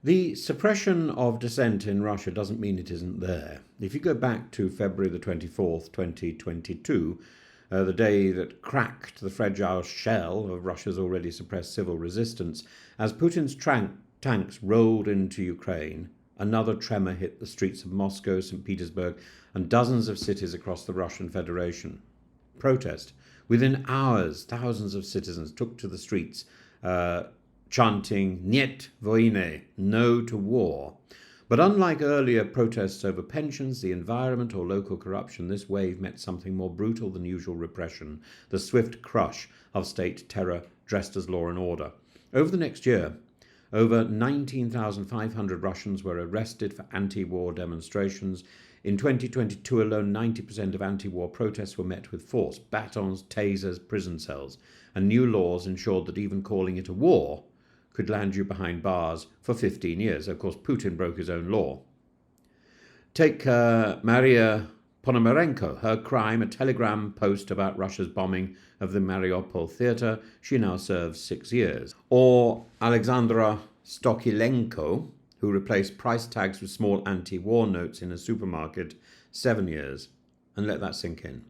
The suppression of dissent in Russia doesn't mean it isn't there. If you go back to February the 24th, 2022, the day that cracked the fragile shell of Russia's already suppressed civil resistance, as Putin's tanks rolled into Ukraine, another tremor hit the streets of Moscow, St. Petersburg, and dozens of cities across the Russian Federation. Protest. Within hours, thousands of citizens took to the streets, chanting "Niet vojne," no to war. But unlike earlier protests over pensions, the environment, or local corruption, this wave met something more brutal than usual repression, the swift crush of state terror dressed as law and order. Over the next year, over 19,500 Russians were arrested for anti-war demonstrations. In 2022 alone, 90% of anti-war protests were met with force, batons, tasers, prison cells, and new laws ensured that even calling it a war could land you behind bars for 15 years. Of course, Putin broke his own law. Take Maria Ponomarenko. Her crime, a telegram post about Russia's bombing of the Mariupol theatre. She now serves 6 years. Or Alexandra Stokilenko, who replaced price tags with small anti-war notes in a supermarket, 7 years. And let that sink in.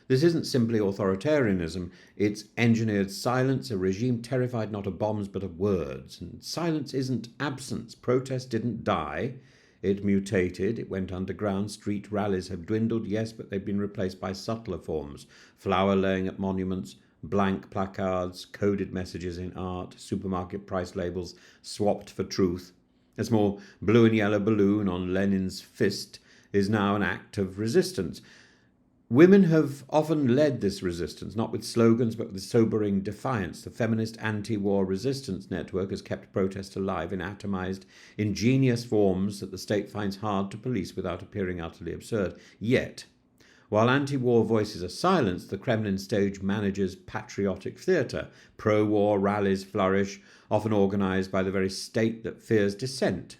This isn't simply authoritarianism, it's engineered silence, a regime terrified not of bombs but of words. And silence isn't absence. Protest didn't die, it mutated, it went underground. Street rallies have dwindled, yes, but they've been replaced by subtler forms. Flower laying at monuments, blank placards, coded messages in art, supermarket price labels swapped for truth. A small blue and yellow balloon on Lenin's fist is now an act of resistance. Women have often led this resistance, not with slogans, but with sobering defiance. The feminist anti-war resistance network has kept protest alive in atomized, ingenious forms that the state finds hard to police without appearing utterly absurd. Yet, while anti-war voices are silenced, the Kremlin stage manages patriotic theatre. Pro-war rallies flourish, often organized by the very state that fears dissent.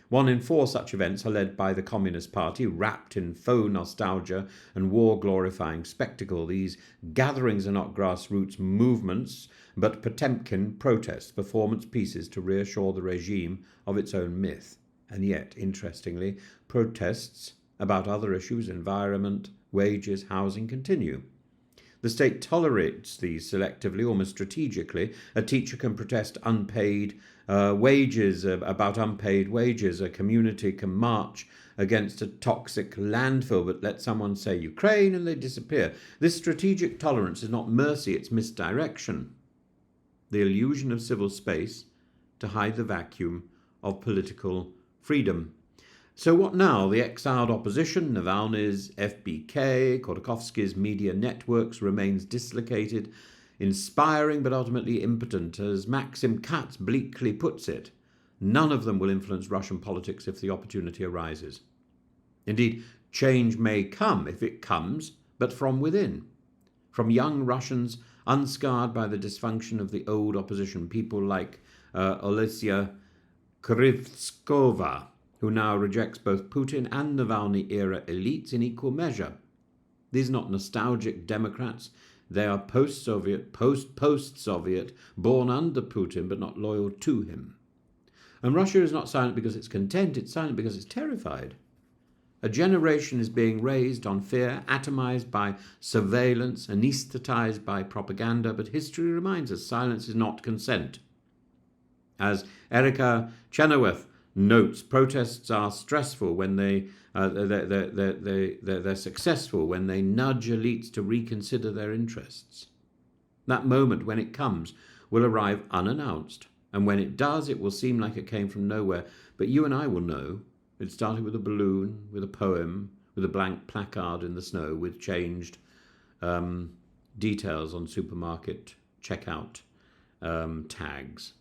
1 in 4 such events are led by the Communist Party, wrapped in faux nostalgia and war-glorifying spectacle. These gatherings are not grassroots movements, but Potemkin protests, performance pieces to reassure the regime of its own myth. And yet, interestingly, protests about other issues, environment, wages, housing, continue. The state tolerates these selectively, almost strategically. A teacher can protest unpaid wages, about unpaid wages. A community can march against a toxic landfill, but let someone say Ukraine and they disappear. This strategic tolerance is not mercy, it's misdirection. The illusion of civil space to hide the vacuum of political freedom. So what now? The exiled opposition, Navalny's FBK, Khodorkovsky's media networks remains dislocated, inspiring but ultimately impotent. As Maxim Katz bleakly puts it, none of them will influence Russian politics if the opportunity arises. Indeed, change may come if it comes, but from within. From young Russians unscarred by the dysfunction of the old opposition, people like Olesya Krivtskova, who now rejects both Putin and Navalny-era elites in equal measure. These are not nostalgic Democrats. They are post-Soviet, post-Soviet, born under Putin but not loyal to him. And Russia is not silent because it's content, it's silent because it's terrified. A generation is being raised on fear, atomized by surveillance, anesthetized by propaganda, but history reminds us silence is not consent. As Erika Chenoweth notes, protests are stressful when they're successful when they nudge elites to reconsider their interests. That moment, when it comes, will arrive unannounced, and when it does, it will seem like it came from nowhere. But you and I will know it started with a balloon, with a poem, with a blank placard in the snow, with changed details on supermarket checkout tags.